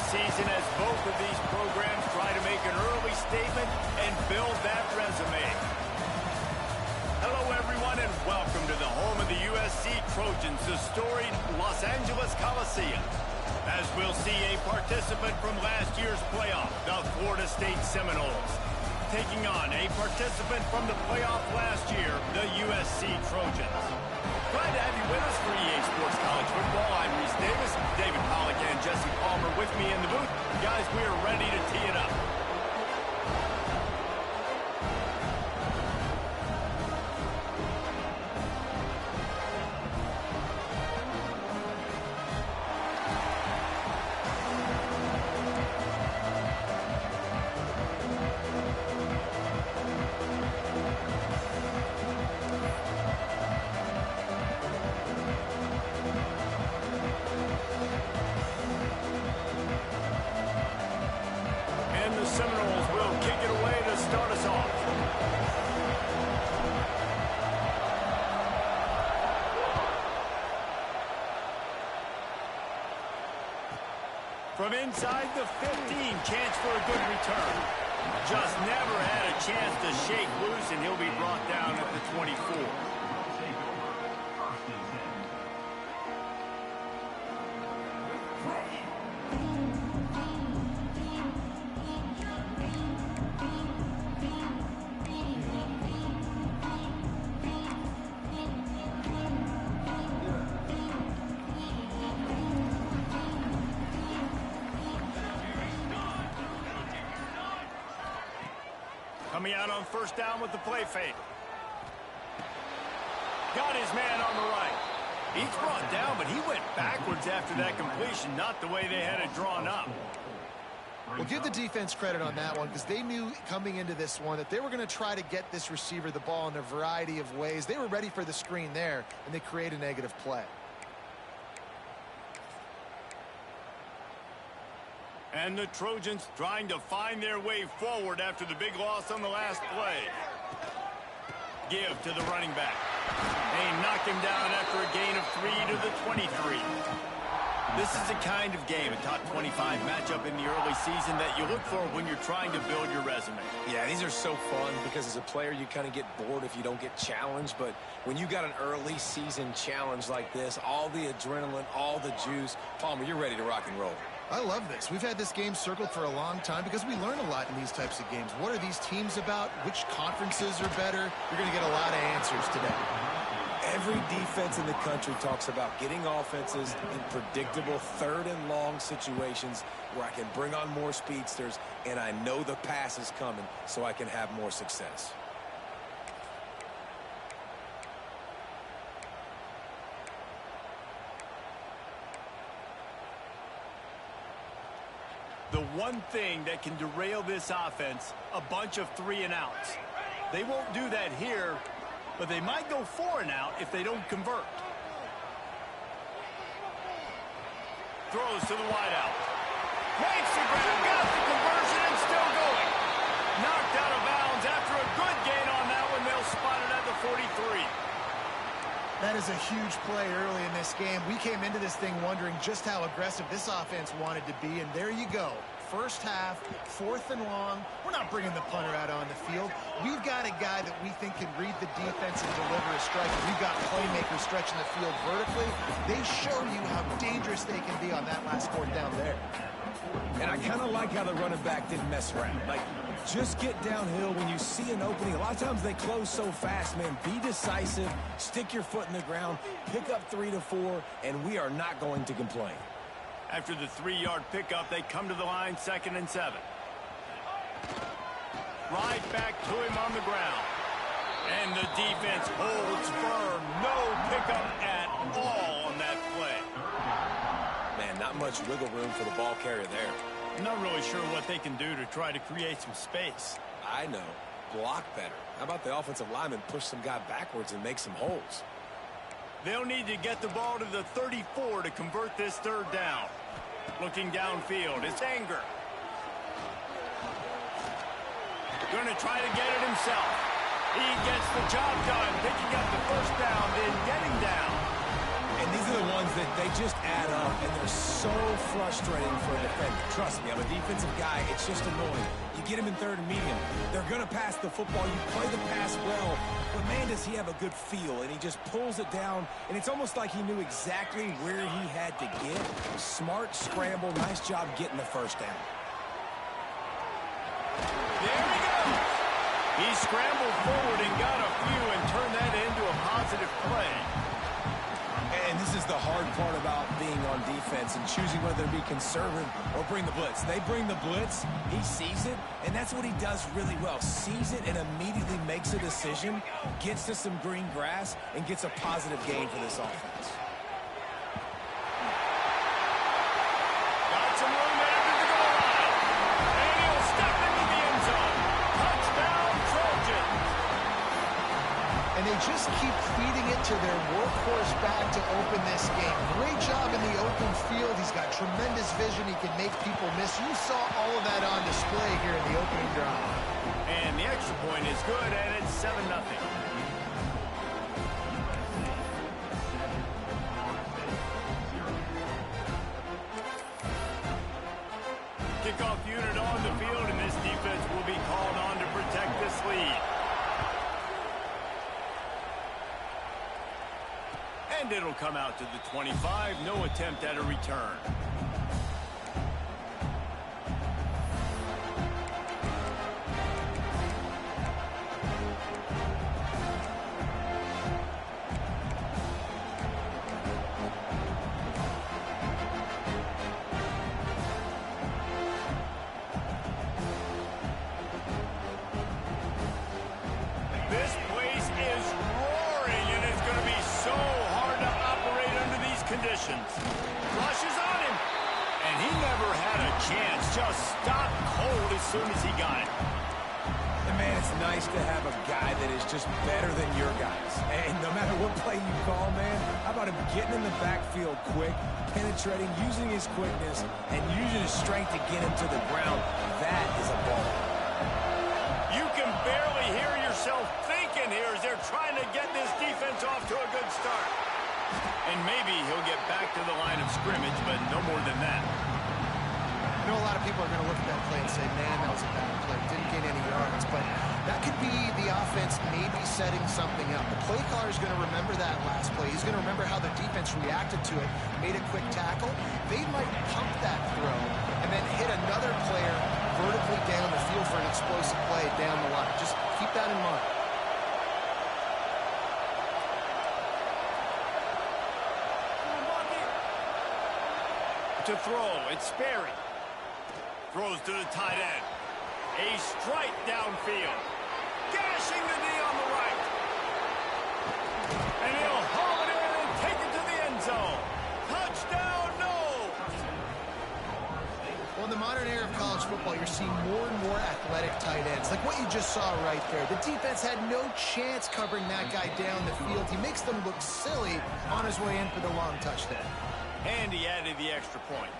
season as both of these programs try to make an early statement and build that resume. Hello, everyone, and welcome to the home of the USC Trojans, the storied Los Angeles Coliseum. As we'll see a participant from last year's playoff, the Florida State Seminoles, taking on a participant from the playoff last year, the USC Trojans. Glad to have you with us for EA Sports College Football. I'm Reese Davis, David Pollack and Jesse Palmer with me in the booth. Guys, we are ready to tee it up. Seminoles will kick it away to start us off. From inside the 15, chance for a good return. Just never had a chance to shake loose, and he'll be brought down at the 24. Coming out on first down with the play fake. Got his man on the right. He's brought down, but he went backwards after that completion, not the way they had it drawn up. Well, give the defense credit on that one because they knew coming into this one that they were going to try to get this receiver the ball in a variety of ways. They were ready for the screen there, and they create a negative play. And the Trojans trying to find their way forward after the big loss on the last play. Give to the running back. They knock him down after a gain of 3 to the 23. This is the kind of game, a top 25 matchup in the early season that you look for when you're trying to build your resume. Yeah, these are so fun because as a player you kind of get bored if you don't get challenged, but when you got an early season challenge like this, all the adrenaline, all the juice, Palmer, you're ready to rock and roll. I love this. We've had this game circled for a long time because we learn a lot in these types of games. What are these teams about? Which conferences are better? You're going to get a lot of answers today. Every defense in the country talks about getting offenses in predictable third and long situations where I can bring on more speedsters and I know the pass is coming so I can have more success. The one thing that can derail this offense, a bunch of 3 and outs. They won't do that here, but they might go 4 and out if they don't convert. Throws to the wideout. Makes the grab, got the conversion, and still going. Knocked out of bounds after a good gain on that one. They'll spot it at the 43. That is a huge play early in this game. We came into this thing wondering just how aggressive this offense wanted to be, and there you go. First half, 4th and long. We're not bringing the punter out on the field. We've got a guy that we think can read the defense and deliver a strike. We've got playmakers stretching the field vertically. They show you how dangerous they can be on that last 4th down there. And I kind of like how the running back didn't mess around. Like, just get downhill when you see an opening. A lot of times they close so fast, man. Be decisive, stick your foot in the ground, pick up 3 to 4, and we are not going to complain. After the 3-yard pickup, they come to the line, 2nd and 7. Right back to him on the ground. And the defense holds firm. No pickup at all on that play. Man, not much wiggle room for the ball carrier there. I'm not really sure what they can do to try to create some space. I know. Block better. How about the offensive lineman push some guy backwards and make some holes? They'll need to get the ball to the 34 to convert this 3rd down. Looking downfield, it's Anger. Going to try to get it himself. He gets the job done, picking up the 1st down, then getting down. And these are the ones that they just add up, and they're so frustrating for a defender. Trust me, I'm a defensive guy. It's just annoying. You get him in third and medium. They're going to pass the football. You play the pass well. But, man, does he have a good feel. And he just pulls it down. And it's almost like he knew exactly where he had to get. Smart scramble. Nice job getting the first down. There he goes. He scrambled forward and got a few and turned that into a positive play. And this is the hard part about being on defense and choosing whether to be conservative or bring the blitz. They bring the blitz, he sees it, and that's what he does really well. Sees it and immediately makes a decision, gets to some green grass, and gets a positive gain for this offense. Got some room after the goal line. And he'll step into the end zone. Touchdown, Trojans. And they just keep feeding it to their workhorse back to open this game. Great job in the open field. He's got tremendous vision. He can make people miss. You saw all of that on display here in the opening drive. And the extra point is good, and it's 7-0. Kickoff unit on the field, and this defense will be called on to protect this lead. And it'll come out to the 25. No attempt at a return. This place is roaring, and it's going to be so hard to operate under these conditions. Rushes on him, and he never had a chance. Just stopped cold as soon as he got it. And, man, it's nice to have a guy that is just better than your guys. And no matter what play you call, man, how about him getting in the backfield quick, penetrating, using his quickness, and using his strength to get him to the ground. That is a ball. You can barely hear yourself thinking here as they're trying to get this defense off to a good start. And maybe he'll get back to the line of scrimmage, but no more than that. I know a lot of people are going to look at that play and say, man, that was a bad play. Didn't gain any yards. But that could be the offense maybe setting something up. The play caller is going to remember that last play. He's going to remember how the defense reacted to it, made a quick tackle. They might pump that throw and then hit another player vertically down the field for an explosive play down the line. Just keep that in mind. To throw, it's Sperry. Throws to the tight end. A strike downfield. Gashing the knee on the right. And he'll haul it in and take it to the end zone. Touchdown, no! Well, in the modern era of college football, you're seeing more and more athletic tight ends. Like what you just saw right there. The defense had no chance covering that guy down the field. He makes them look silly on his way in for the long touchdown. And he added the extra point.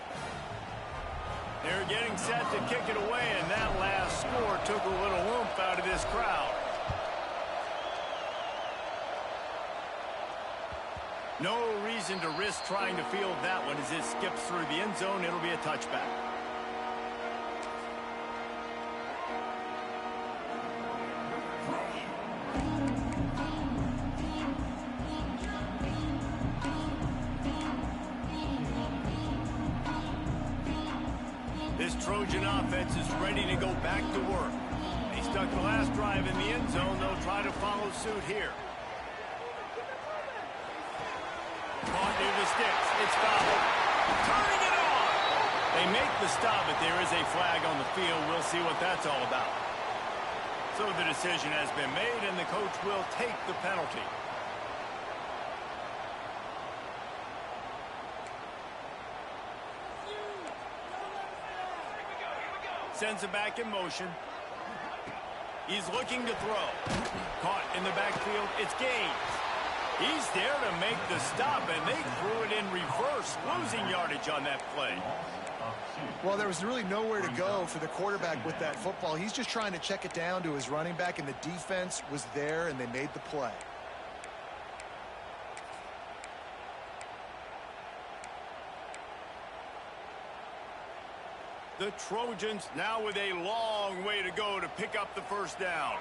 They're getting set to kick it away, and that last score took a little oomph out of this crowd. No reason to risk trying to field that one as it skips through the end zone. It'll be a touchback. This Trojan offense is ready to go back to work. They stuck the last drive in the end zone. They'll try to follow suit here. Caught near the sticks. It's fouled. Turning it on. They make the stop, but there is a flag on the field. We'll see what that's all about. So the decision has been made, and the coach will take the penalty. Sends it back in motion. He's looking to throw. Caught in the backfield. It's Gaines. He's there to make the stop, and they threw it in reverse, losing yardage on that play. Well, there was really nowhere to go for the quarterback with that football. He's just trying to check it down to his running back, and the defense was there, and they made the play. The Trojans now with a long way to go to pick up the first down.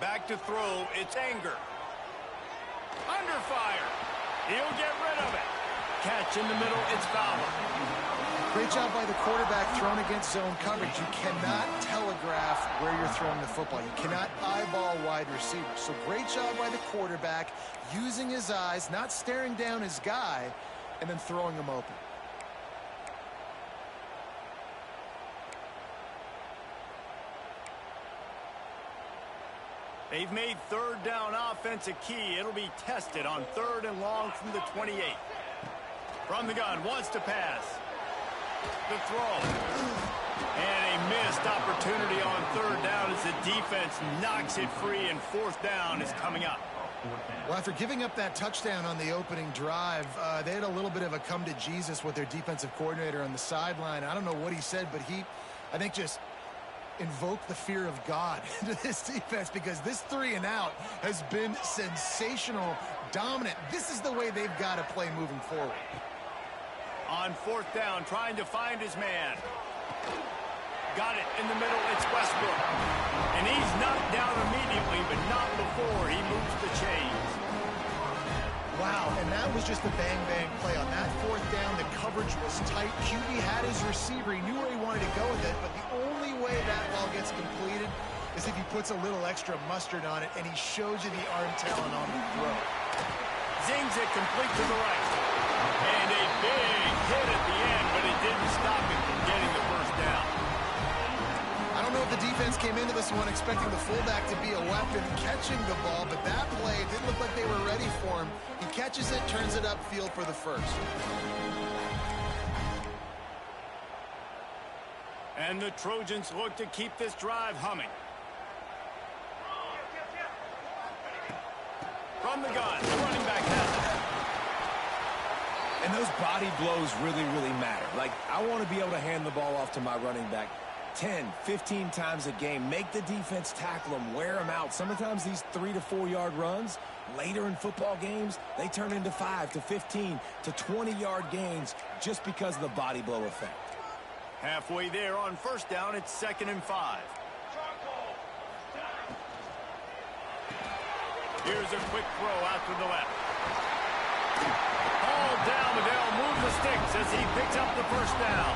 Back to throw, it's Anger. Under fire. He'll get rid of it. Catch in the middle, it's Fowler. Great job by the quarterback thrown against zone coverage. You cannot telegraph where you're throwing the football. You cannot eyeball wide receivers. So great job by the quarterback using his eyes, not staring down his guy, and then throwing him open. They've made third down offense a key. It'll be tested on 3rd and long from the 28. From the gun, wants to pass. The throw. And a missed opportunity on 3rd down as the defense knocks it free, and 4th down is coming up. Well, after giving up that touchdown on the opening drive, they had a little bit of a come to Jesus with their defensive coordinator on the sideline. I don't know what he said, but he, I think, just invoke the fear of God into this defense, because this 3 and out has been sensational, dominant. This is the way they've got to play moving forward. On 4th down, trying to find his man. Got it in the middle, it's Westbrook. And he's knocked down immediately, but not before he moves the chains. Wow, and that was just a bang-bang play. On that 4th down, the coverage was tight. QB had his receiver. He knew where he wanted to go with it, but the only way that ball gets completed is if he puts a little extra mustard on it, and he shows you the arm talent on the throw. Zings it complete to the right. And a big hit at the end, but it didn't stop him from getting the first down. I don't know if the defense came into this one expecting the fullback to be a weapon catching the ball, but that play, it didn't look like they were ready for him. He catches it, turns it upfield for the first. And the Trojans look to keep this drive humming. From the gun, the running back has it. And those body blows really, really matter. Like, I want to be able to hand the ball off to my running back 10, 15 times a game. Make the defense tackle them, wear them out. Sometimes these 3 to 4 yard runs, later in football games, they turn into 5 to 15 to 20 yard gains just because of the body blow effect. Halfway there on 1st down, it's 2nd and 5. Here's a quick throw out to the left. All down, but they'll move the sticks as he picks up the first down.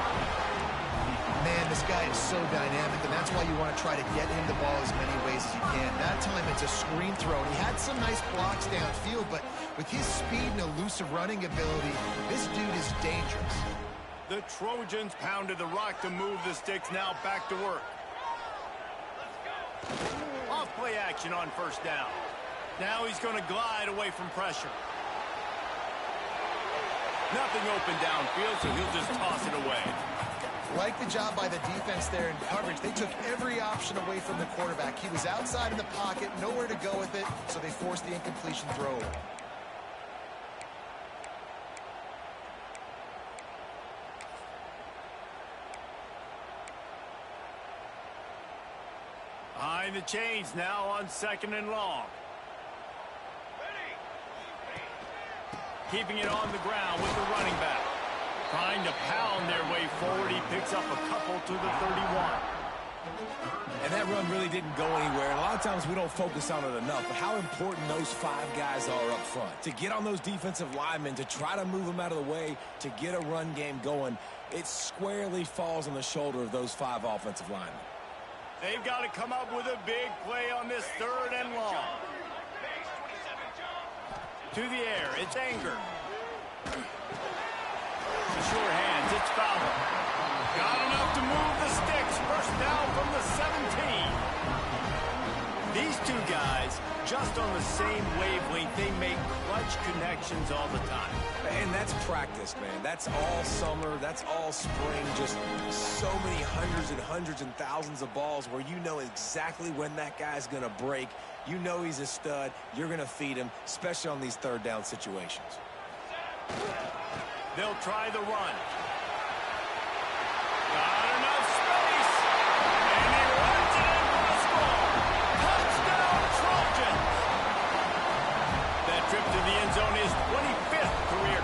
Man, this guy is so dynamic, and that's why you want to try to get him the ball as many ways as you can. That time it's a screen throw, and he had some nice blocks downfield, but with his speed and elusive running ability, this dude is dangerous. The Trojans pounded the rock to move the sticks, now back to work. Off play action on 1st down. Now he's going to glide away from pressure. Nothing open downfield, so he'll just toss it away. Like the job by the defense there in coverage. They took every option away from the quarterback. He was outside in the pocket, nowhere to go with it, so they forced the incompletion throw away. Behind the chains now on 2nd and long. Keeping it on the ground with the running back. Trying to pound their way forward. He picks up a couple to the 31. And that run really didn't go anywhere. And a lot of times we don't focus on it enough. But how important those 5 guys are up front. To get on those defensive linemen, to try to move them out of the way, to get a run game going, it squarely falls on the shoulder of those 5 offensive linemen. They've got to come up with a big play on this 3rd and long. To the air, it's Anger. The sure hands, it's Fowler. Got enough to move the sticks. First down from the 17. These 2 guys, just on the same wavelength, they make clutch connections all the time. And that's practice, man. That's all summer. That's all spring. Just so many hundreds and thousands of balls where you know exactly when that guy's going to break. You know he's a stud. You're going to feed him, especially on these 3rd down situations. They'll try the run. Got enough space. And he runs it in for a score. Touchdown, Trojans. That trip to the end zone is 25th career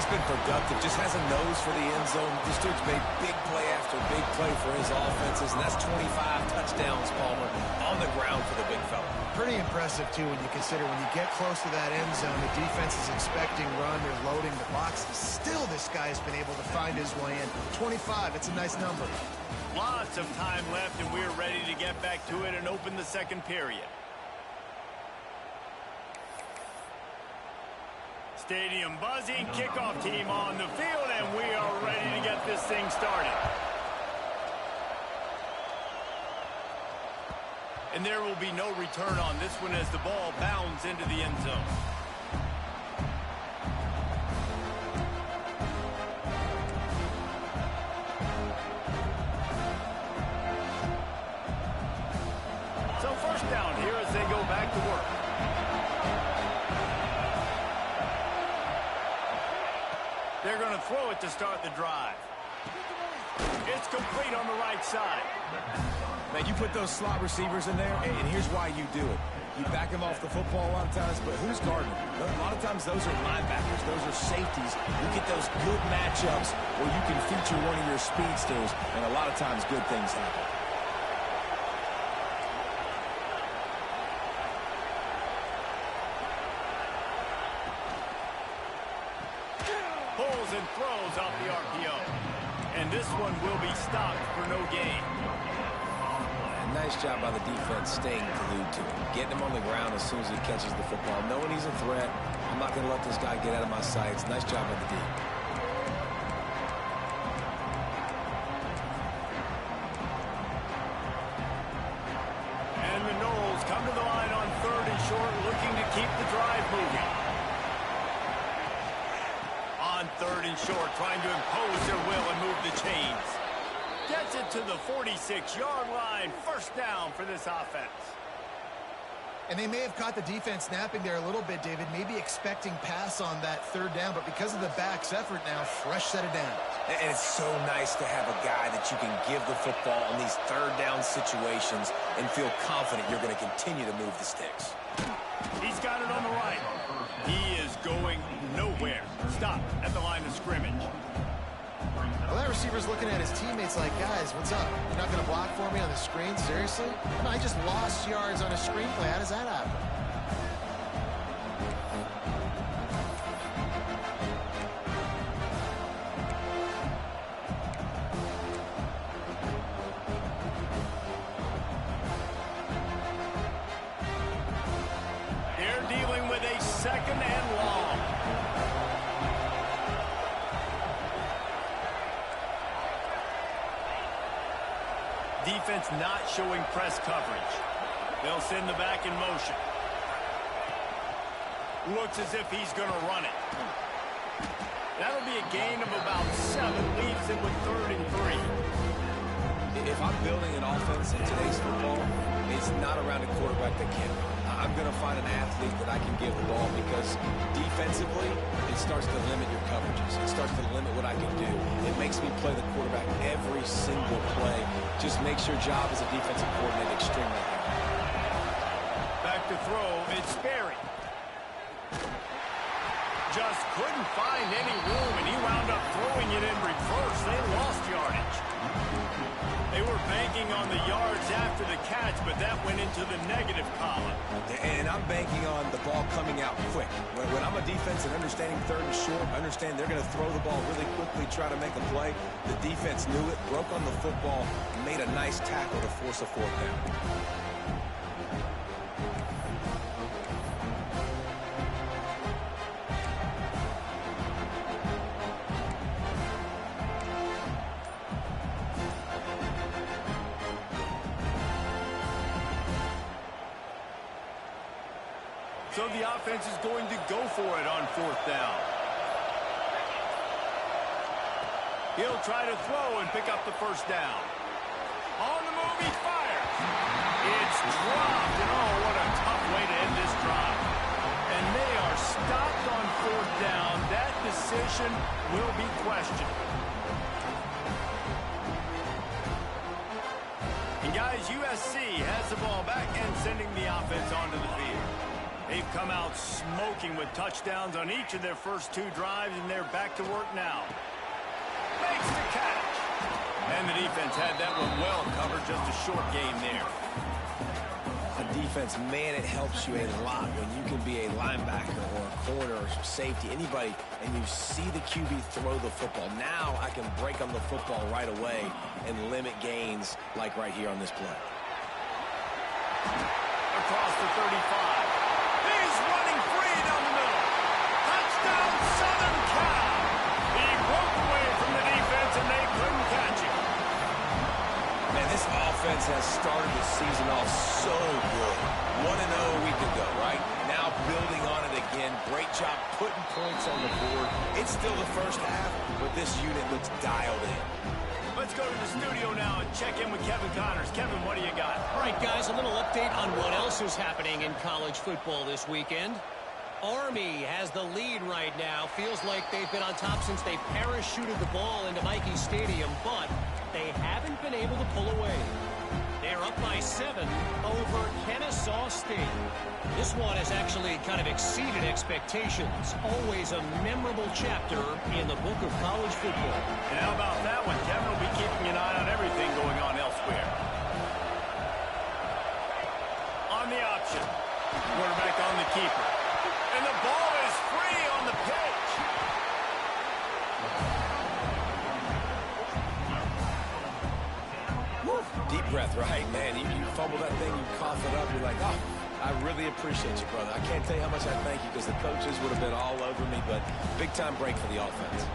He's been productive, just has a nose for the end zone. This dude's made big play after big play for his offenses, and that's 25 touchdowns, Palmer, on the ground for the big fella. Pretty impressive, too, when you consider when you get close to that end zone, the defense is expecting run, they're loading the box. Still, this guy has been able to find his way in. 25, it's a nice number. Lots of time left, and we're ready to get back to it and open the second period. Stadium buzzing, kickoff team on the field, and we are ready to get this thing started. And there will be no return on this one as the ball bounds into the end zone. So first down here as they go back to work. They're going to throw it to start the drive. It's complete on the right side. Man, you put those slot receivers in there, and here's why you do it. You back them off the football a lot of times, but who's guarding them? A lot of times those are linebackers. Those are safeties. You get those good matchups where you can feature one of your speedsters, and a lot of times good things happen. Pulls and throws off the RPO. And this one will be stopped for no gain. Nice job by the defense staying glued to him. Getting him on the ground as soon as he catches the football. Knowing he's a threat, I'm not going to let this guy get out of my sights. Nice job by the D. And the Knowles come to the line on 3rd and short, looking to keep the drive moving. On 3rd and short, trying to impose their will and move the chains. Gets it to the 46-yard line. First down for this offense. And they may have caught the defense snapping there a little bit, David, maybe expecting pass on that 3rd down, but because of the back's effort now, fresh set of downs. And it's so nice to have a guy that you can give the football in these 3rd down situations and feel confident you're going to continue to move the sticks. He's got it on the right. He is going nowhere. Stop at the line of scrimmage. Well, that receiver's looking at his teammates like, guys, what's up? You're not going to block for me on the screen? Seriously? No, I just lost yards on a screen play. How does that happen? They're dealing with a 2nd and long. Defense not showing press coverage. They'll send the back in motion. Looks as if he's going to run it. That'll be a gain of about 7. Leaves it with 3rd and 3. If I'm building an offense in today's football, it's not around a quarterback that can. I'm going to find an athlete that I can give the ball because defensively, it starts to limit your coverages. It starts to limit what I can do. It makes me play the quarterback every single play. Just makes your job as a defensive coordinator extremely hard. Back to throw, it's Sperry. Just couldn't find any room, and he wound up throwing it in reverse. They lost yardage. They were banking on the yards after the catch, but that went into the negative column. And I'm banking on the ball coming out quick. When I'm a defense and understanding 3rd and short, understand they're going to throw the ball really quickly, try to make a play. The defense knew it, broke on the football, made a nice tackle to force a 4th down. So the offense is going to go for it on 4th down. He'll try to throw and pick up the first down. On the move, he fires. It's dropped, and oh, what a tough way to end this drive. And they are stopped on 4th down. That decision will be questioned. And guys, USC has the ball back and sending the offense onto the field. They've come out smoking with touchdowns on each of their first 2 drives, and they're back to work now. Makes the catch. And the defense had that one well covered, just a short game there. On defense, man, it helps you a lot when you can be a linebacker or a corner or safety, anybody, and you see the QB throw the football. Now I can break on the football right away and limit gains like right here on this play. Across the 35. He's running free down the middle. Touchdown, Southern Cal. He broke away from the defense, and they couldn't catch him. Man, this offense has started the season off so good. 1-0 a week ago, right? Now building on it again. Great job putting points on the board. It's still the first half, but this unit looks dialed in. Let's go to the studio now and check in with Kevin Connors. Kevin, what do you got? All right, guys, a little update on what else is happening in college football this weekend. Army has the lead right now. Feels like they've been on top since they parachuted the ball into Michie Stadium, but they haven't been able to pull away. They're up by 7 over Kennesaw State. This one has actually kind of exceeded expectations. Always a memorable chapter in the book of college football. And how about that one? Kevin will be keeping an eye on everything going on elsewhere. On the option. Quarterback on the keeper. And the ball is free on the pitch. Deep breath, right, man? You fumble that thing, you cough it up, you're like, oh, I really appreciate you, brother. I can't tell you how much I thank you because the coaches would have been all over me, but big-time break for the offense.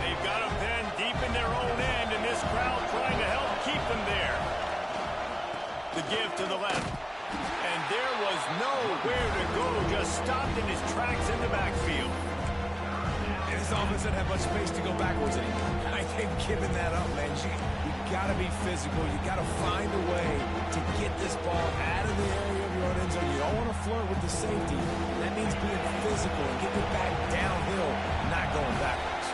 They've got a pen deep in their own end, and this crowd trying to help keep them there. The give to the left. And there was nowhere to go, just stopped in his tracks in the backfield. And this offense doesn't have much space to go backwards anymore. I ain't giving that up, man. You got to be physical. You got to find a way to get this ball out of the area of your own end zone. You don't want to flirt with the safety. That means being physical and getting it back downhill, not going backwards.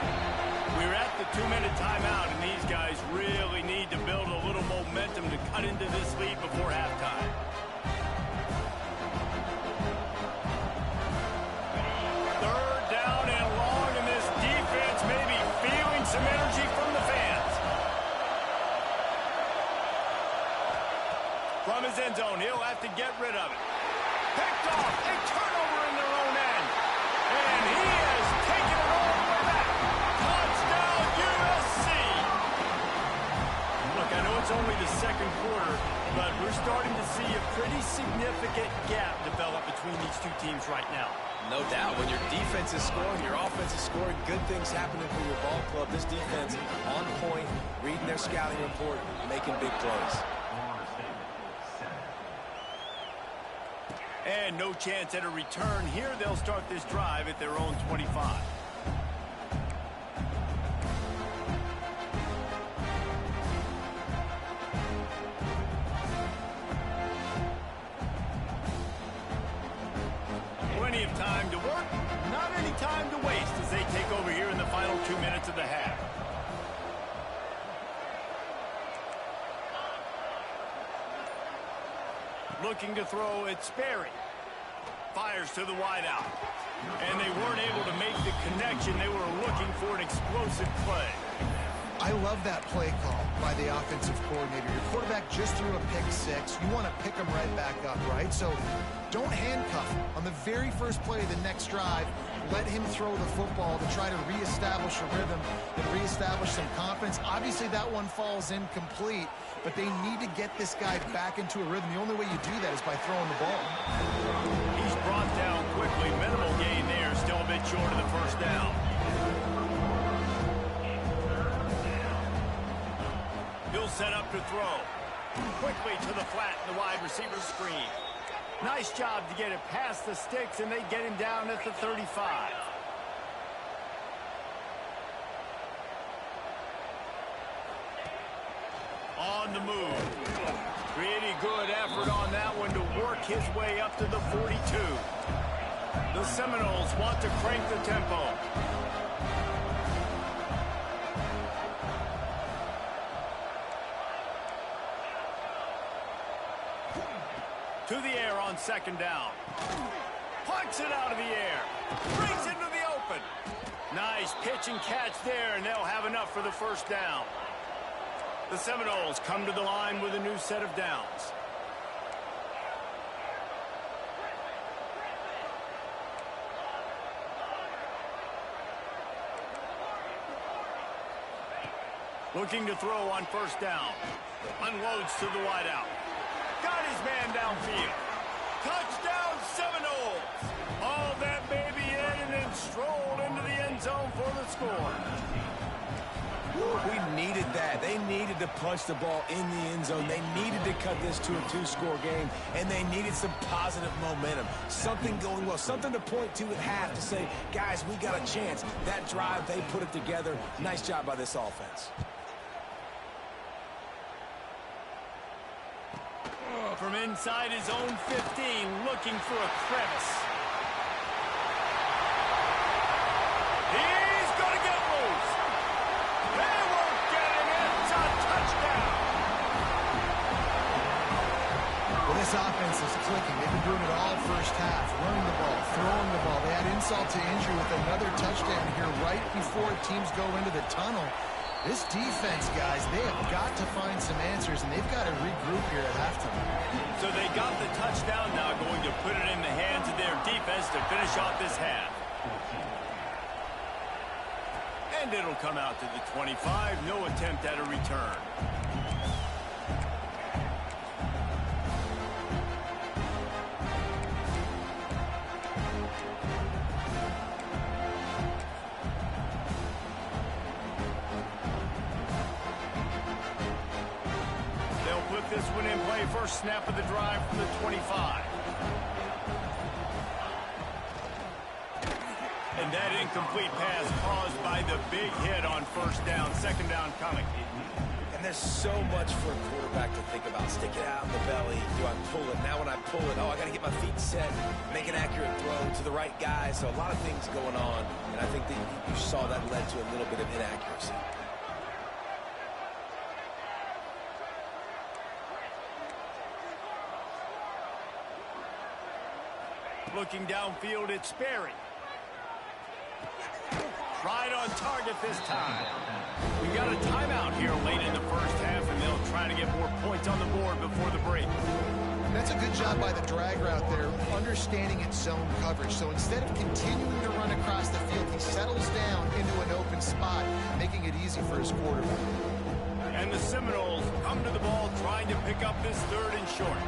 We're at the 2-minute timeout, and these guys really need to build a little momentum to cut into this lead before halftime. Third down and long, and this defense may be feeling some energy from the fans. From his end zone, he'll have to get rid of it. Picked off, a turnover in their own end. And he has taken it all the way back. Touchdown, USC. Look, I know it's only the second quarter, but we're starting to see a pretty significant gap develop between these two teams right now. No doubt. When your defense is scoring, your offense is scoring, good things happening for your ball club. This defense on point, reading their scouting report, making big plays. And no chance at a return here. They'll start this drive at their own 25. Plenty of time to work, not any time to waste as they take over here in the final 2 minutes of the half. Looking to throw, it's Sperry. Fires to the wideout. And they weren't able to make the connection. They were looking for an explosive play. I love that play call by the offensive coordinator. Your quarterback just threw a pick 6. You want to pick him right back up, right? So don't handcuff him. On the very first play of the next drive, let him throw the football to try to reestablish a rhythm and reestablish some confidence. Obviously, that one falls incomplete, but they need to get this guy back into a rhythm. The only way you do that is by throwing the ball. He's brought down quickly. Minimal gain there. Still a bit short of the first down. He'll set up to throw. Quickly to the flat in the wide receiver screen. Nice job to get it past the sticks, and they get him down at the 35. On the move. Pretty good effort on that one to work his way up to the 42. The Seminoles want to crank the tempo. To the air on second down. Punts it out of the air. Brings into the open. Nice pitch and catch there, and they'll have enough for the first down. The Seminoles come to the line with a new set of downs. Looking to throw on first down. Unloads to the wideout. Got his man downfield. Touchdown Seminoles! Hauled that baby in and then strolled into the end zone for the score. We needed that. They needed to punch the ball in the end zone. They needed to cut this to a 2-score game, and they needed some positive momentum. Something going well, something to point to at half to say, guys, we got a chance. That drive, they put it together. Nice job by this offense. From inside his own 15, looking for a crevice. He's going to get loose. They won't get him. It's a touchdown. Well, this offense is clicking. They've been doing it all first half, running the ball, throwing the ball. They had insult to injury with another touchdown here right before teams go into the tunnel. This defense, guys, they have got to find some answers, and they've got to regroup here at halftime. So they got the touchdown, now going to put it in the hands of their defense to finish off this half. And it'll come out to the 25, no attempt at a return. This one in play, first snap of the drive from the 25. And that incomplete pass caused by the big hit on first down, second down coming. And there's so much for a quarterback to think about. Stick it out in the belly. Do I pull it? Now when I pull it, oh, I got to get my feet set, make an accurate throw to the right guy. So a lot of things going on, and I think that you saw that led to a little bit of inaccuracy. Looking downfield, it's Sperry. Right on target this time. We got a timeout here late in the first half, and they'll try to get more points on the board before the break. That's a good job by the drag route there, understanding its zone coverage. So instead of continuing to run across the field, he settles down into an open spot, making it easy for his quarterback. And the Seminoles come to the ball trying to pick up this third and short.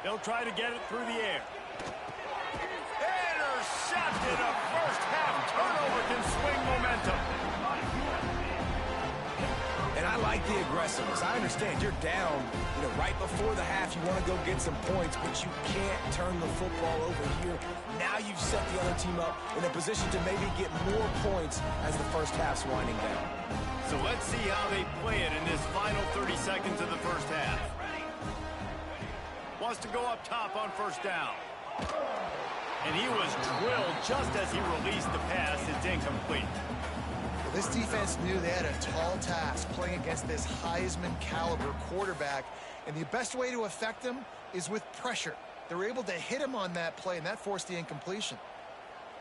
They'll try to get it through the air. Intercepted. A first half turnover can swing momentum. And I like the aggressiveness. I understand you're down, right before the half. You want to go get some points, but you can't turn the football over here. Now you've set the other team up in a position to maybe get more points as the first half's winding down. So let's see how they play it in this final 30 seconds of the first half. Wants to go up top on first down. And he was drilled just as he released the pass. It's incomplete. Well, this defense knew they had a tall task playing against this Heisman caliber quarterback, and the best way to affect him is with pressure. They were able to hit him on that play, and that forced the incompletion.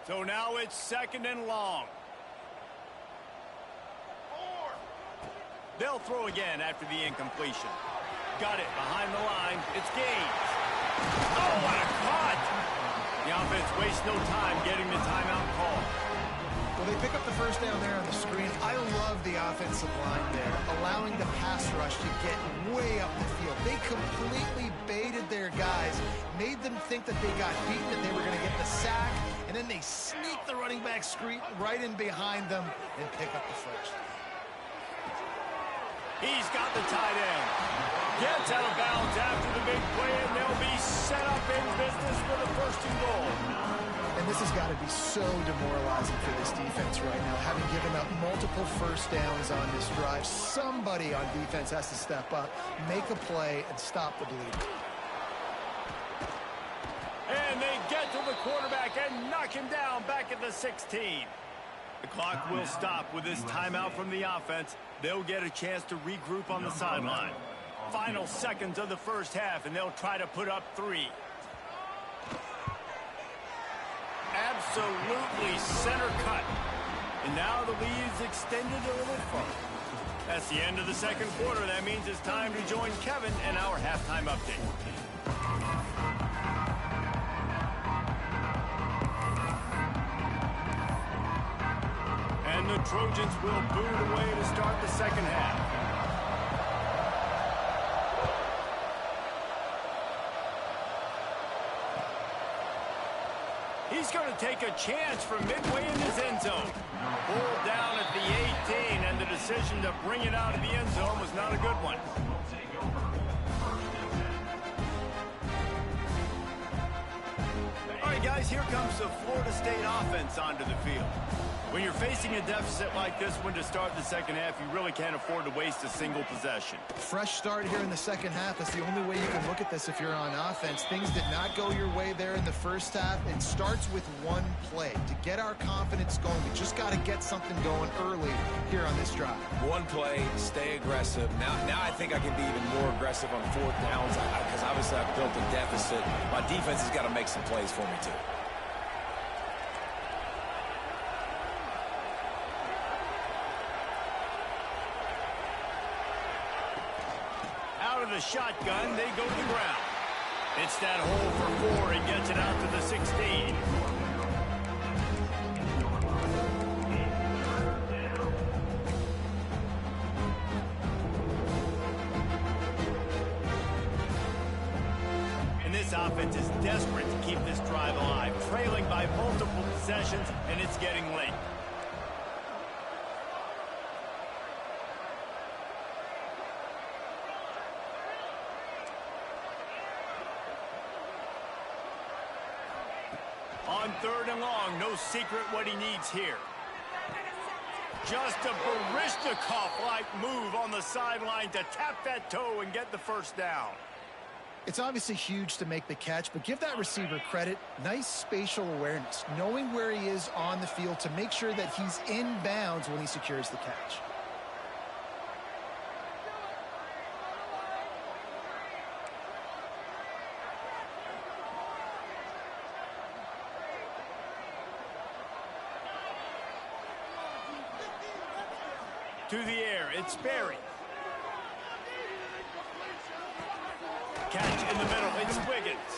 So now it's second and long. They'll throw again after the incompletion. Got it behind the line. It's Gaines. Oh, what a cut! The offense wastes no time getting the timeout call. Well, they pick up the first down there on the screen. I love the offensive line there, allowing the pass rush to get way up the field. They completely baited their guys, made them think that they got beaten, that they were going to get the sack, and then they sneak the running back screen right in behind them and pick up the first. He's got the tight end. Gets out of bounds after the big play, and they'll be set up in business for the first and goal. And this has got to be so demoralizing for this defense right now, having given up multiple first downs on this drive. Somebody on defense has to step up, make a play, and stop the bleeding. And they get to the quarterback and knock him down back at the 16. The clock will stop with this timeout from the offense. They'll get a chance to regroup on the sideline. Final seconds of the first half, and they'll try to put up 3. Absolutely center cut. And now the lead's extended a little further. That's the end of the second quarter. That means it's time to join Kevin in our halftime update. And the Trojans will boot away to start the second half. He's going to take a chance from midway in his end zone. Pulled down at the 18, and the decision to bring it out of the end zone was not a good one. All right, guys, here comes the Florida State offense onto the field. When you're facing a deficit like this one to start the second half, you really can't afford to waste a single possession. Fresh start here in the second half. That's the only way you can look at this if you're on offense. Things did not go your way there in the first half. It starts with one play. To get our confidence going, we just got to get something going early here on this drive. One play, stay aggressive. Now I think I can be even more aggressive on fourth downs because obviously I've built a deficit. My defense has got to make some plays for me, too. The shotgun, they go to the ground. It's that hole for 4 and gets it out to the 16. And this offense is desperate to keep this drive alive, trailing by multiple possessions, and it's getting late. On 3rd and long, no secret what he needs here. Just a Baryshnikov-like move on the sideline to tap that toe and get the first down. It's obviously huge to make the catch, but give that receiver credit. Nice spatial awareness, knowing where he is on the field to make sure that he's in bounds when he secures the catch. To the air, it's Berry. Catch in the middle, it's Wiggins.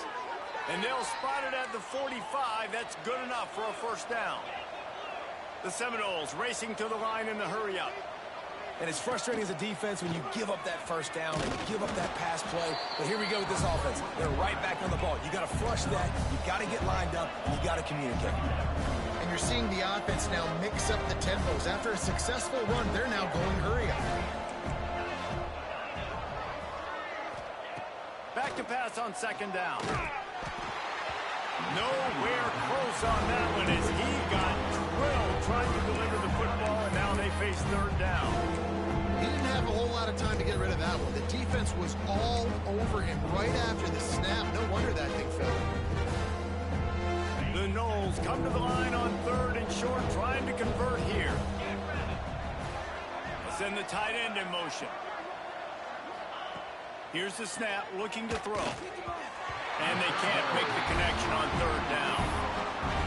And they'll spot it at the 45. That's good enough for a first down. The Seminoles racing to the line in the hurry-up. And it's frustrating as a defense when you give up that first down and you give up that pass play. But here we go with this offense. They're right back on the ball. You got to flush that. You got to get lined up. And you got to communicate. And you're seeing the offense now mix up the tempos. After a successful run, they're now going hurry-up. Back to pass on 2nd down. Nowhere close on that one as he got drilled trying to deliver the football, and now they face 3rd down. He didn't have a whole lot of time to get rid of that one. The defense was all over him right after the snap. No wonder that thing fell. The Noles come to the line on 3rd and short, trying to convert here. Send the tight end in motion. Here's the snap, looking to throw. And they can't make the connection on 3rd down.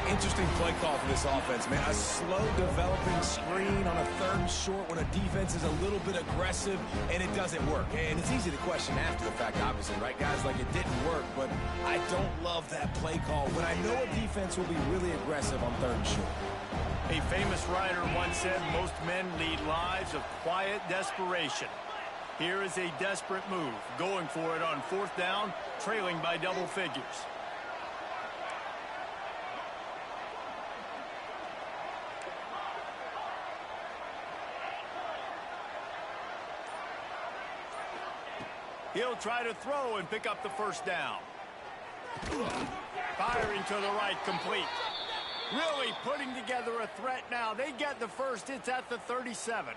Interesting play call for this offense, man. A slow developing screen on a 3rd and short when a defense is a little bit aggressive and it doesn't work. And it's easy to question after the fact, obviously, right, guys? Like, it didn't work, but I don't love that play call when I know a defense will be really aggressive on 3rd and short. A famous writer once said, most men lead lives of quiet desperation. Here is a desperate move, going for it on 4th down, trailing by double figures. He'll try to throw and pick up the first down. Firing to the right, complete. Really putting together a threat now. They get the first. It's at the 37.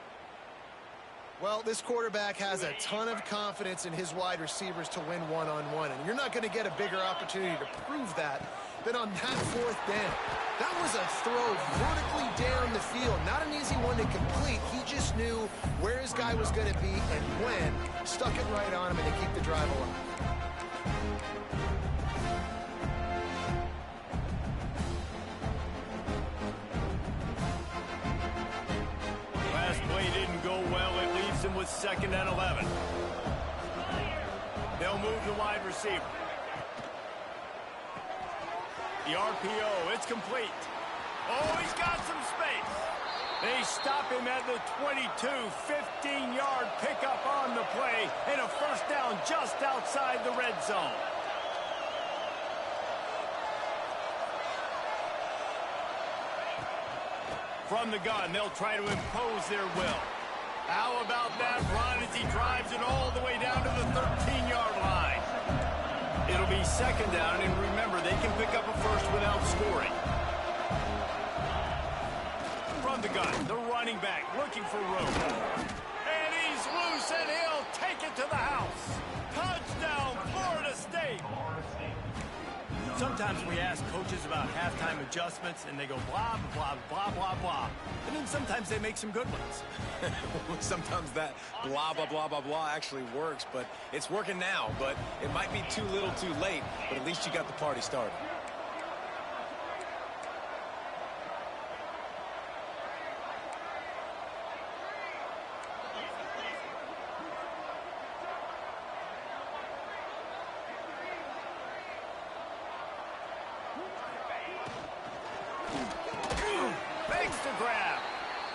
Well, this quarterback has a ton of confidence in his wide receivers to win one-on-one, and you're not going to get a bigger opportunity to prove that than on that fourth down. That was a throw vertically down the field. Not an easy one to complete. He just knew where his guy was going to be and when. Stuck it right on him and to keep the drive alive. Last play didn't go well. It leaves him with 2nd and 11. They'll move the wide receiver. The RPO, it's complete. Oh, he's got some space. They stop him at the 22, 15-yard pickup on the play, and a first down just outside the red zone. From the gun, they'll try to impose their will. How about that run as he drives it all the way down to the 13-yard line? It'll be 2nd down, and remember, they can pick up a first without scoring. From the gun, the running back looking for room. And he's loose, and he'll take it to the house. Touchdown, Florida State. Sometimes we ask coaches about halftime adjustments, and they go blah, blah, blah, blah, blah. And then sometimes they make some good ones. Sometimes that blah, blah, blah, blah, blah actually works, but it's working now. But it might be too little too late, but at least you got the party started.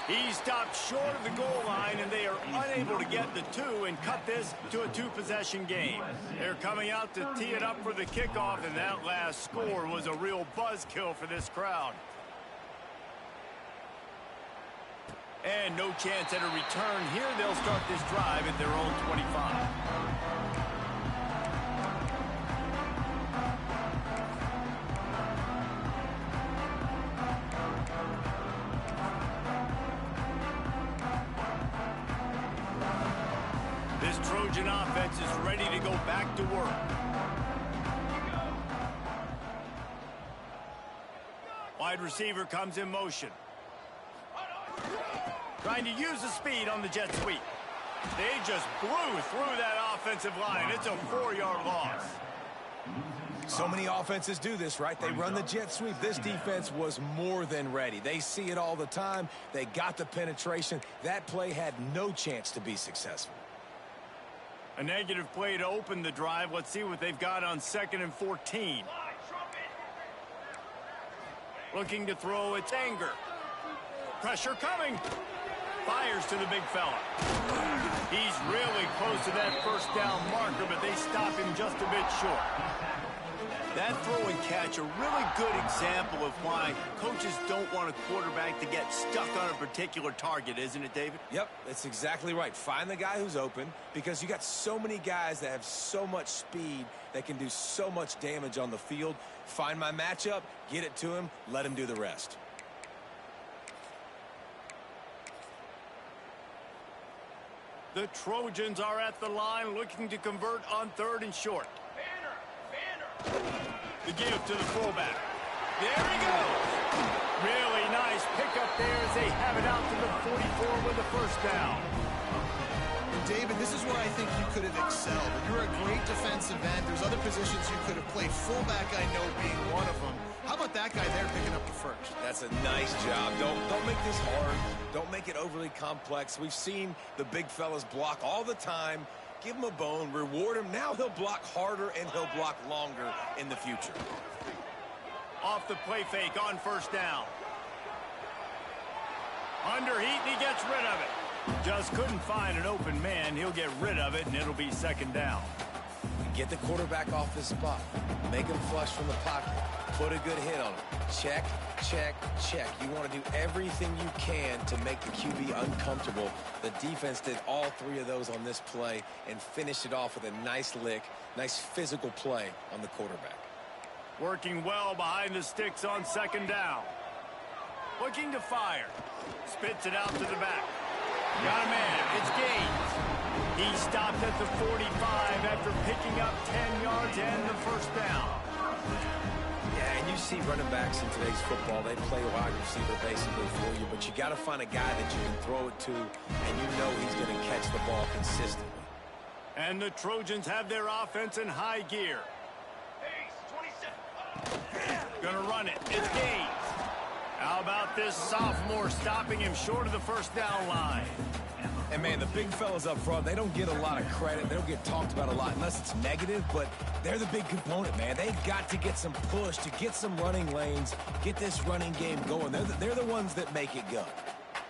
He stopped short of the goal line, and they are unable to get the 2 and cut this to a 2-possession game. They're coming out to tee it up for the kickoff, and that last score was a real buzzkill for this crowd. And no chance at a return here. They'll start this drive at their own 25. Trojan offense is ready to go back to work. Wide receiver comes in motion. Trying to use the speed on the jet sweep. They just blew through that offensive line. It's a 4-yard loss. So many offenses do this, right? They run the jet sweep. This defense was more than ready. They see it all the time. They got the penetration. That play had no chance to be successful. A negative play to open the drive. Let's see what they've got on 2nd and 14. Looking to throw, it's Anger. Pressure coming. Fires to the big fella. He's really close to that first down marker, but they stop him just a bit short. That throw and catch, a really good example of why coaches don't want a quarterback to get stuck on a particular target, isn't it, David? Yep, that's exactly right. Find the guy who's open, because you got so many guys that have so much speed that can do so much damage on the field. Find my matchup, get it to him, let him do the rest. The Trojans are at the line looking to convert on 3rd and short. The give to the fullback. There he goes. Really nice pickup there as they have it out to the 44 with the first down. David, this is where I think you could have excelled. You're a great defensive end. There's other positions you could have played. Fullback, I know, being one of them. How about that guy there picking up the first? That's a nice job. Don't make this hard. Don't make it overly complex. We've seen the big fellas block all the time. Give him a bone, reward him. Now he'll block harder and he'll block longer in the future. Off the play fake on first down. Under heat, and he gets rid of it. Just couldn't find an open man. He'll get rid of it, and it'll be 2nd down. Get the quarterback off the spot. Make him flush from the pocket. Put a good hit on him. Check, check, check. You want to do everything you can to make the QB uncomfortable. The defense did all 3 of those on this play and finished it off with a nice lick, nice physical play on the quarterback. Working well behind the sticks on 2nd down. Looking to fire. Spits it out to the back. Got a man. It's Gaines. He stopped at the 45 after picking up 10 yards and the first down. Yeah, and you see running backs in today's football, they play wide receiver basically for you, but you got to find a guy that you can throw it to, and you know he's going to catch the ball consistently. And the Trojans have their offense in high gear. Gonna run it. It's Gaines. How about this sophomore stopping him short of the first down line? And, man, the big fellas up front, they don't get a lot of credit. They don't get talked about a lot unless it's negative, but they're the big component, man. They've got to get some push, to get some running lanes, get this running game going. They're the ones that make it go.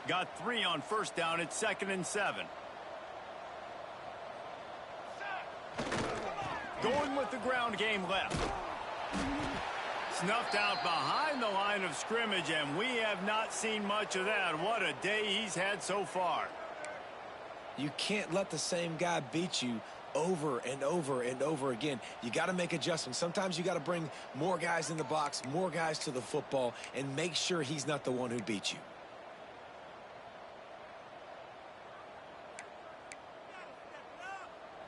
Got 3 on first down. It's 2nd and 7. Going with the ground game left. Snuffed out behind the line of scrimmage, and we have not seen much of that. What a day he's had so far. You can't let the same guy beat you over and over and over again. You got to make adjustments. Sometimes you got to bring more guys in the box, more guys to the football, and make sure he's not the one who beats you.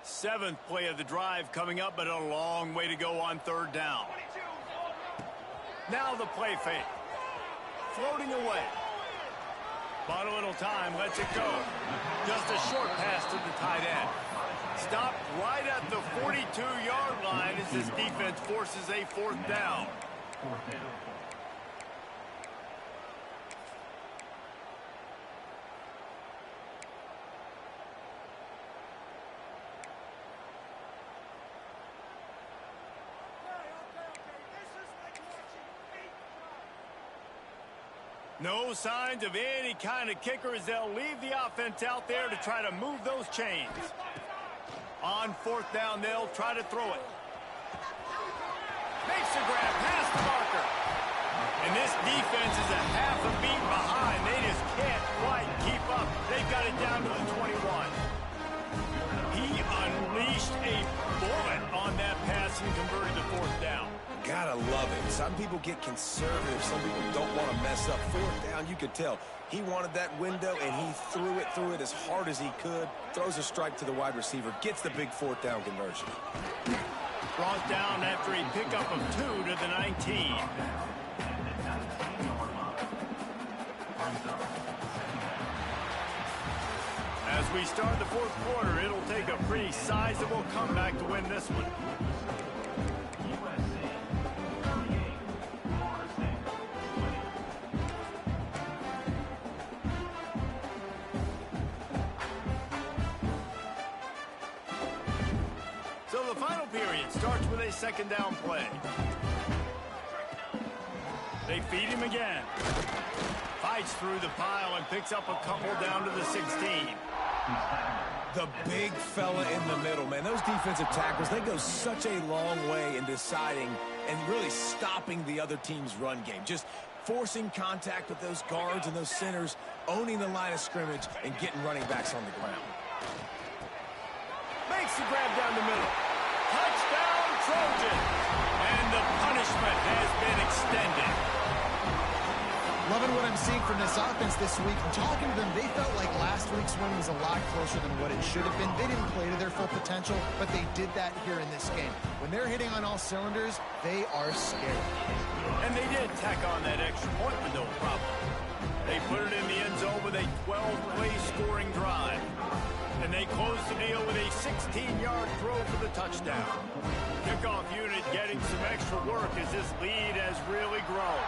Seventh play of the drive coming up, but a long way to go on 3rd down. Now the play fake. Floating away. Bought a little time, lets it go. Just a short pass to the tight end. Stopped right at the 42-yard line as this defense forces a 4th down. No signs of any kind of kicker as they'll leave the offense out there to try to move those chains. On 4th down, they'll try to throw it. Makes the grab past the marker. And this defense is a half a beat behind. They just can't quite keep up. They've got it down to the 21. He unleashed a bullet on that pass and converted to 4th down. Gotta love it. Some people get conservative. Some people don't want to mess up. 4th down, you could tell. He wanted that window, and he threw it as hard as he could. Throws a strike to the wide receiver. Gets the big 4th down conversion. Brought down after a pickup of 2 to the 19. As we start the 4th quarter, it'll take a pretty sizable comeback to win this one. So the final period starts with a 2nd down play. They feed him again. Fights through the pile and picks up a couple down to the 16. The big fella in the middle, man. Those defensive tackles, they go such a long way in deciding and really stopping the other team's run game. Just forcing contact with those guards and those centers, owning the line of scrimmage, and getting running backs on the ground. Makes the grab down the middle. Touchdown, Trojan. And the punishment has been extended. Loving what I'm seeing from this offense this week. Talking to them, they felt like last week's win was a lot closer than what it should have been. They didn't play to their full potential, but they did that here in this game. When they're hitting on all cylinders, they are scary. And they did tack on that extra point with no problem. They put it in the end zone with a 12-play scoring drive. And they close the deal with a 16-yard throw for the touchdown. Kickoff unit getting some extra work as this lead has really grown.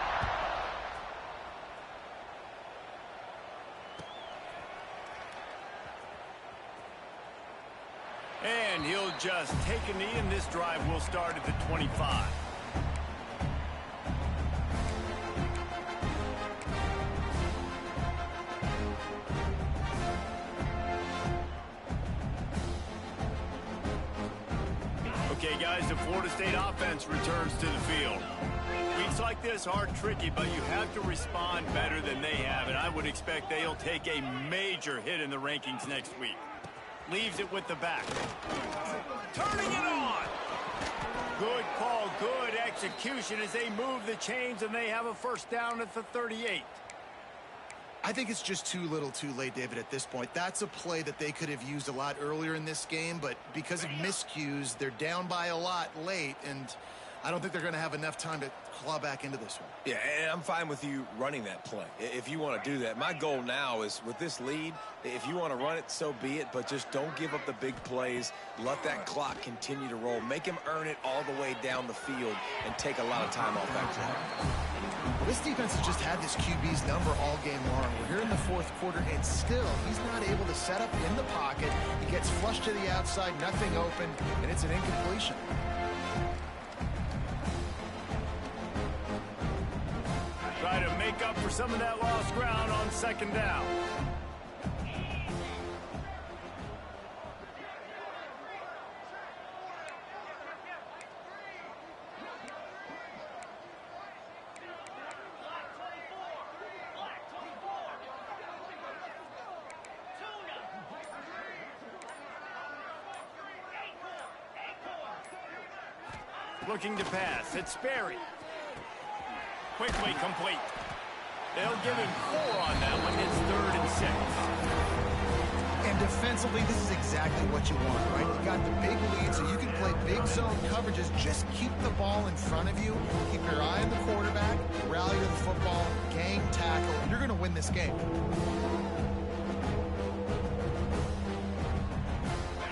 And he'll just take a knee, and this drive will start at the 25. Okay, guys, the Florida State offense returns to the field. Weeks like this are tricky, but you have to respond better than they have, and I would expect they'll take a major hit in the rankings next week. Leaves it with the back. Turning it on. Good call, good execution as they move the chains, and they have a first down at the 38. I think it's just too little too late, David, at this point. That's a play that they could have used a lot earlier in this game, but because of miscues, they're down by a lot late, and I don't think they're going to have enough time to claw back into this one. Yeah, and I'm fine with you running that play if you want to do that. My goal now is with this lead, if you want to run it, so be it, but just don't give up the big plays. Let that clock continue to roll. Make him earn it all the way down the field and take a lot of time off that clock. Well, this defense has just had this QB's number all game long. We're here in the fourth quarter, and still he's not able to set up in the pocket. He gets flushed to the outside, nothing open, and it's an incompletion. Try to make up for some of that lost ground on second down. Looking to pass. It's Sperry. Quickly complete. They'll give him 4 on that one. It's 3rd and 6. And defensively, this is exactly what you want, right? You got the big lead, so you can play big zone coverages. Just keep the ball in front of you. Keep your eye on the quarterback. Rally to the football. Gang tackle. You're going to win this game.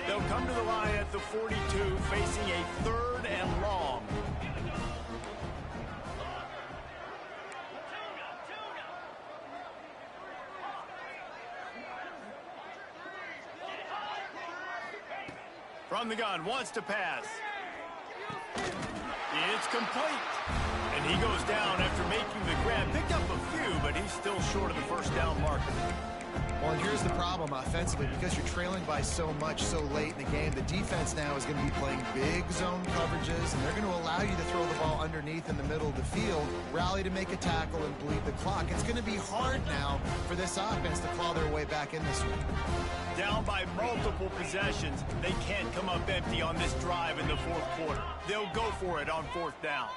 They'll come to the line at the 42, facing a 3rd and long. From the gun, wants to pass. It's complete. And he goes down after making the grab. Picked up a few, but he's still short of the first down marker. Well, here's the problem offensively. Because you're trailing by so much so late in the game, the defense now is going to be playing big zone coverages, and they're going to allow you to throw the ball underneath in the middle of the field, rally to make a tackle, and bleed the clock. It's going to be hard now for this offense to claw their way back in this one. Down by multiple possessions, they can't come up empty on this drive in the fourth quarter. They'll go for it on 4th down.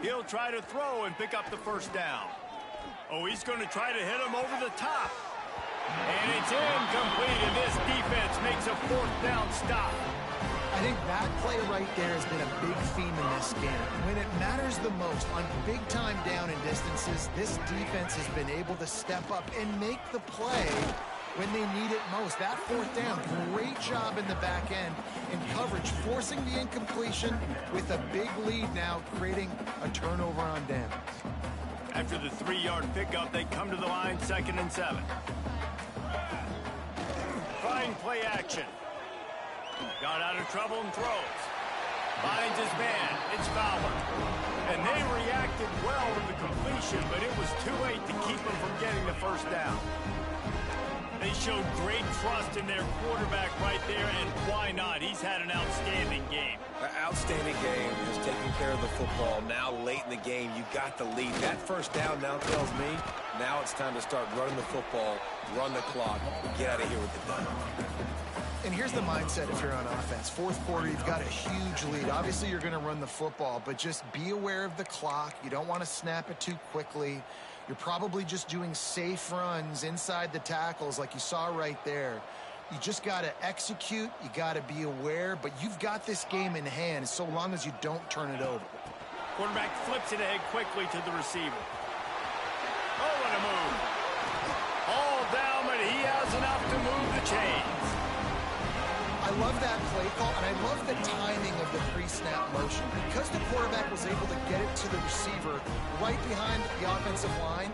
He'll try to throw and pick up the first down. Oh, he's going to try to hit him over the top. And it's incomplete, and this defense makes a 4th down stop. I think that play right there has been a big theme in this game. When it matters the most, on big-time down and distances, this defense has been able to step up and make the play when they need it most. That 4th down, great job in the back end in coverage, forcing the incompletion with a big lead now, creating a turnover on downs. After the 3-yard pickup, they come to the line 2nd and 7. Trying play action. Got out of trouble and throws. Finds his man. It's Fowler. And they reacted well with the completion, but it was too late to keep him from getting the first down. They showed great trust in their quarterback right there, and why not? He's had an outstanding game. Outstanding game. Has taken care of the football. Now late in the game, you got the lead. That first down now tells me now it's time to start running the football, run the clock, get out of here with the done. And here's the mindset if you're on offense. Fourth quarter, you've got a huge lead. Obviously, you're going to run the football, but just be aware of the clock. You don't want to snap it too quickly. You're probably just doing safe runs inside the tackles like you saw right there. You just got to execute. You got to be aware, but you've got this game in hand so long as you don't turn it over. Quarterback flips it ahead quickly to the receiver. Oh, what a move. All down, but he has enough to move the chains. I love that play call, and I love the timing of the pre-snap motion. Because the quarterback was able to get it to the receiver right behind the offensive line,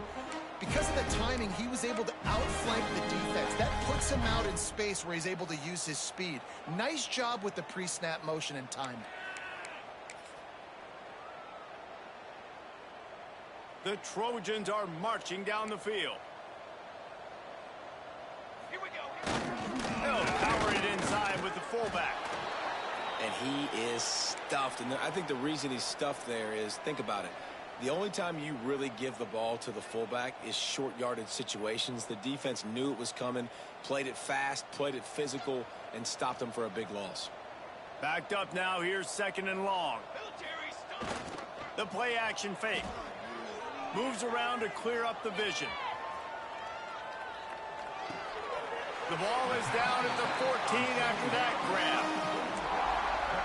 because of the timing, he was able to outflank the defense. That puts him out in space where he's able to use his speed. Nice job with the pre-snap motion and timing. The Trojans are marching down the field. Here we go. They'll power it inside with the fullback. And he is stuffed. And I think the reason he's stuffed there is, think about it. The only time you really give the ball to the fullback is short yardage situations. The defense knew it was coming, played it fast, played it physical, and stopped him for a big loss. Backed up now, here's 2nd and long. The play action fake. Moves around to clear up the vision. The ball is down at the 14 after that grab.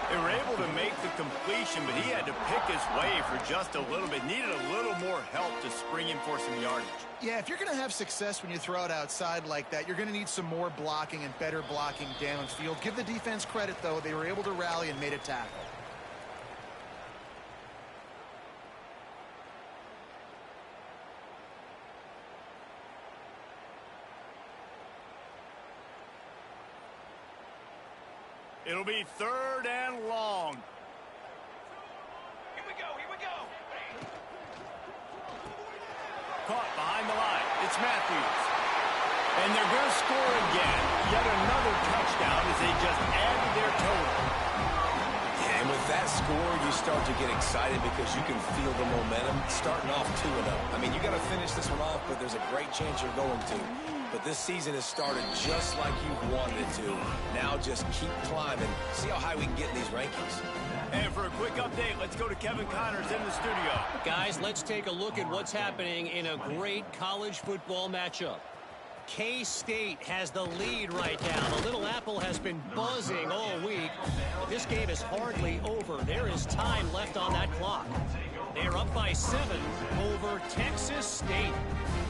They were able to make the completion, but he had to pick his way for just a little bit. Needed a little more help to spring in for some yardage. Yeah, if you're going to have success when you throw it outside like that, you're going to need some more blocking and better blocking downfield. Give the defense credit, though. They were able to rally and made a tackle. It'll be 3rd and long. Here we go, here we go. Caught behind the line. It's Matthews. And they're going to score again. Yet another touchdown as they just added their total. And with that score, you start to get excited because you can feel the momentum starting off 2-0. I mean, you got to finish this one off, but there's a great chance you're going to. But this season has started just like you wanted it to. Now just keep climbing. See how high we can get in these rankings. And for a quick update, let's go to Kevin Connors in the studio. Guys, let's take a look at what's happening in a great college football matchup. K-State has the lead right now. The Little Apple has been buzzing all week. But this game is hardly over. There is time left on that clock. They are up by 7 over Texas State.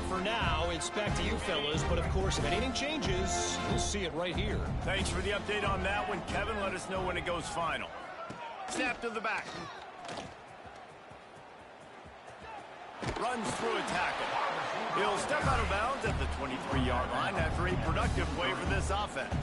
For now, it's back to you fellas, but of course, if anything changes, you'll see it right here. Thanks for the update on that one, Kevin. Let us know when it goes final. Snap to the back. Runs through a tackle. He'll step out of bounds at the 23-yard line after a productive play for this offense.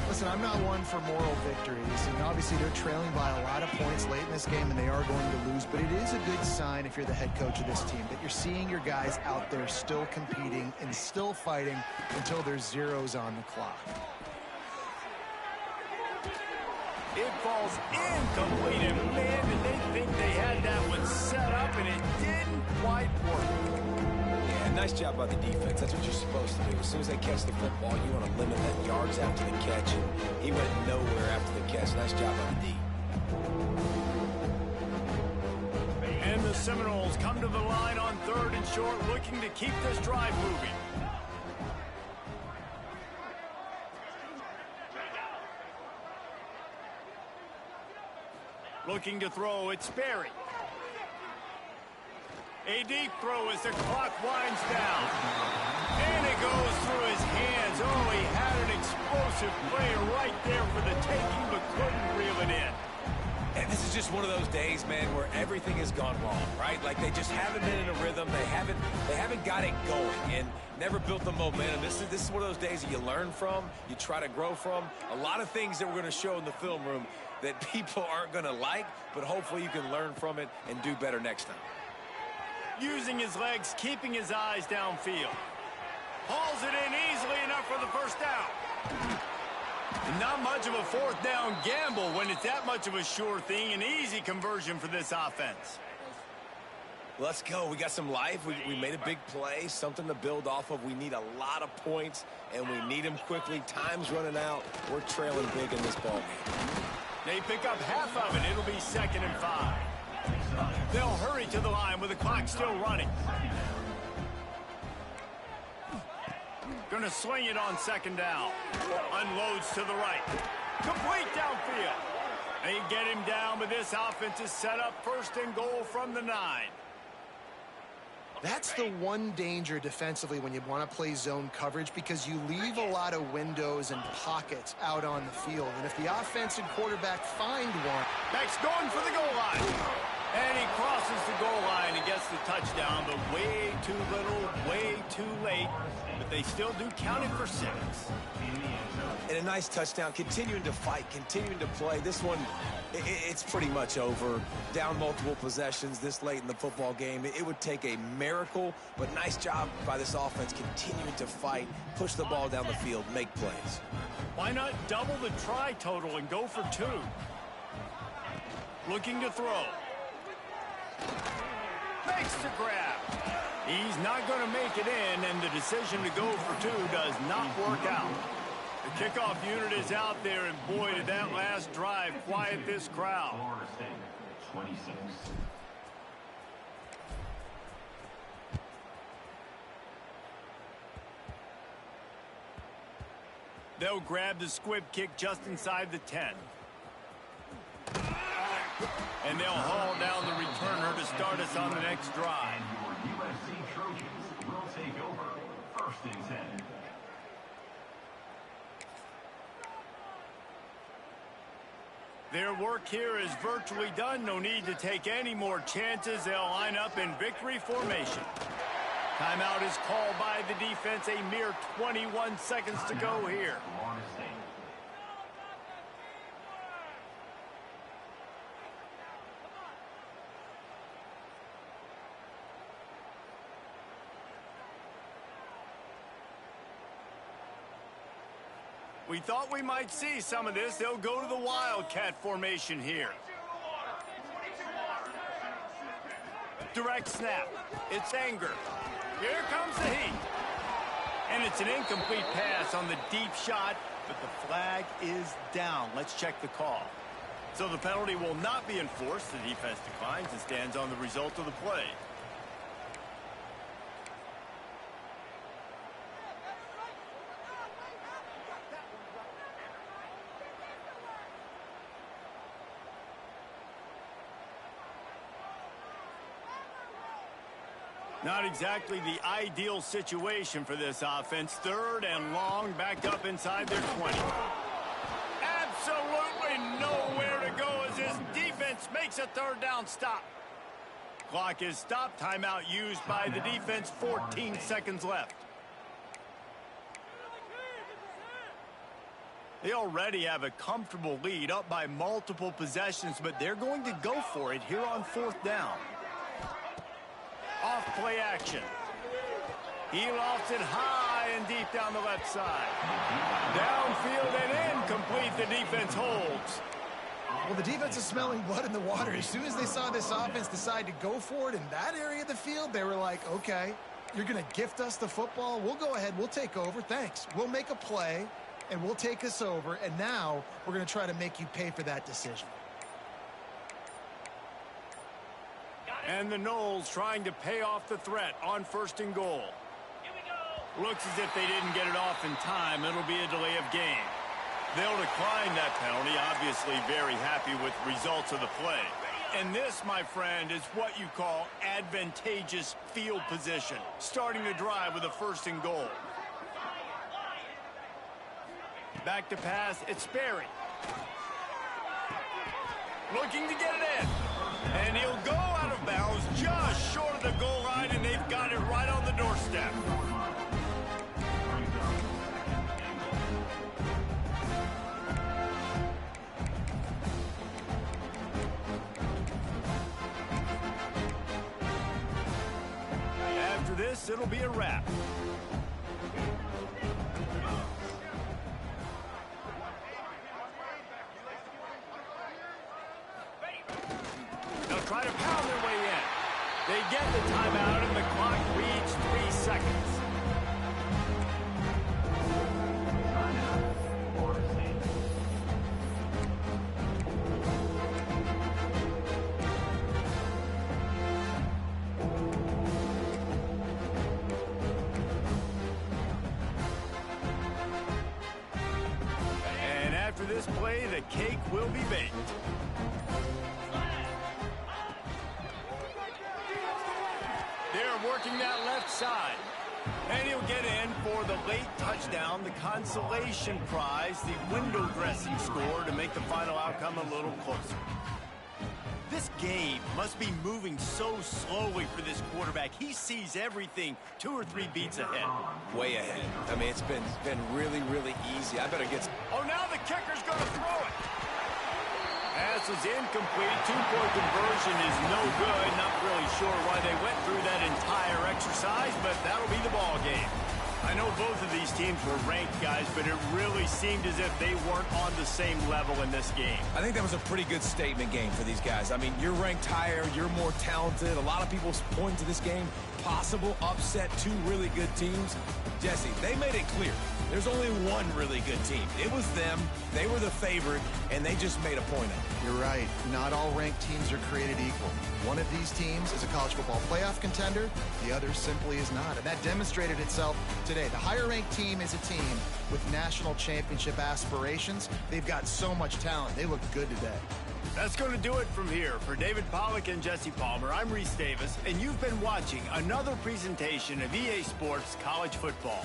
Listen, I'm not one for moral victories, and obviously they're trailing by a lot of points late in this game, and they are going to lose, but it is a good sign if you're the head coach of this team that you're seeing your guys out there still competing and still fighting until there's zeros on the clock. It falls incomplete, and man, did they think they had that one set up, and it didn't quite work. Yeah, nice job by the defense. That's what you're supposed to do. As soon as they catch the football, you want to limit that yards after the catch. And he went nowhere after the catch. Nice job by the D. And the Seminoles come to the line on 3rd and short, looking to keep this drive moving. Looking to throw, it's Sperry. A deep throw as the clock winds down. And it goes through his hands. Oh, he had an explosive player right there for the taking, but couldn't reel it in. And this is just one of those days, man, where everything has gone wrong, right? Like they just haven't been in a rhythm. They haven't got it going and never built the momentum. This is one of those days that you learn from, you try to grow from. A lot of things that we're going to show in the film room that people aren't going to like, but hopefully you can learn from it and do better next time. Using his legs, keeping his eyes downfield. Hauls it in easily enough for the first down. Not much of a 4th down gamble when it's that much of a sure thing. An easy conversion for this offense. Let's go. We got some life. We made a big play, something to build off of. We need a lot of points, and we need them quickly. Time's running out. We're trailing big in this ball game. They pick up half of it. It'll be 2nd and 5. They'll hurry to the line with the clock still running. Gonna swing it on 2nd down. Unloads to the right. Complete downfield. They get him down, but this offense is set up 1st and goal from the 9. That's the one danger defensively when you want to play zone coverage, because you leave a lot of windows and pockets out on the field. And if the offense and quarterback find one. Max going for the goal line. And he crosses the goal line and gets the touchdown, but way too little, way too late. But they still do count it for 6. And a nice touchdown, continuing to fight, continuing to play. This one, it's pretty much over. Down multiple possessions this late in the football game. It would take a miracle, but nice job by this offense continuing to fight, push the ball down the field, make plays. Why not double the try total and go for 2? Looking to throw. Makes the grab. He's not going to make it in, and the decision to go for 2 does not work out. The kickoff unit is out there, and boy, did that last drive quiet this crowd. They'll grab the squib kick just inside the 10. And they'll haul down the returner to start us on the next drive. And your USC Trojans will take over 1st and 10. Their work here is virtually done. No need to take any more chances. They'll line up in victory formation. Timeout is called by the defense. A mere 21 seconds to go here. We thought we might see some of this. They'll go to the Wildcat formation here. Direct snap. It's Anger. Here comes the heat. And it's an incomplete pass on the deep shot, but the flag is down. Let's check the call. So the penalty will not be enforced. The defense declines and stands on the result of the play. Not exactly the ideal situation for this offense. 3rd and long, backed up inside their 20. Absolutely nowhere to go as this defense makes a 3rd down stop. Clock is stopped. Timeout used by the defense. 14 seconds left. They already have a comfortable lead, up by multiple possessions, but they're going to go for it here on 4th down. Off play action. He lofts it high and deep down the left side. Downfield and incomplete. The defense holds. Well, the defense is smelling blood in the water. As soon as they saw this offense decide to go for it in that area of the field, they were like, okay, you're going to gift us the football. We'll go ahead. We'll take over. Thanks. We'll make a play, and we'll take us over. And now we're going to try to make you pay for that decision. And the Noles trying to pay off the threat on 1st and goal. Looks as if they didn't get it off in time. It'll be a delay of game. They'll decline that penalty, obviously very happy with results of the play. And this, my friend, is what you call advantageous field position. Starting the drive with a 1st and goal. Back to pass, it's Sperry. Looking to get it in. And he'll go out of bounds just short of the goal line, and they've got it right on the doorstep. After this, it'll be a wrap. Try to pound their way in. They get the timeout, and the clock reads 3 seconds. And after this play, the cake will be baked. They're working that left side. And he'll get in for the late touchdown, the consolation prize, the window dressing score to make the final outcome a little closer. This game must be moving so slowly for this quarterback. He sees everything 2 or 3 beats ahead. Way ahead. I mean, it's been really, really easy. I better get... Oh, now the kicker's going to throw it. Pass is incomplete. 2-point conversion is no good. Not really sure why they went through that entire exercise, but that'll be the ball game. I know both of these teams were ranked, guys, but it really seemed as if they weren't on the same level in this game. I think that was a pretty good statement game for these guys. I mean, you're ranked higher, you're more talented. A lot of people point to this game, possible upset, 2 really good teams. Jesse, they made it clear There's only one really good team. It was them. They were the favorite, and they just made a point of it. You're right. Not all ranked teams are created equal. One of these teams is a college football playoff contender. The other simply is not. And that demonstrated itself today. The higher ranked team is a team with national championship aspirations. They've got so much talent. They look good today. That's going to do it from here. For David Pollack and Jesse Palmer, I'm Reese Davis, and you've been watching another presentation of EA Sports College Football.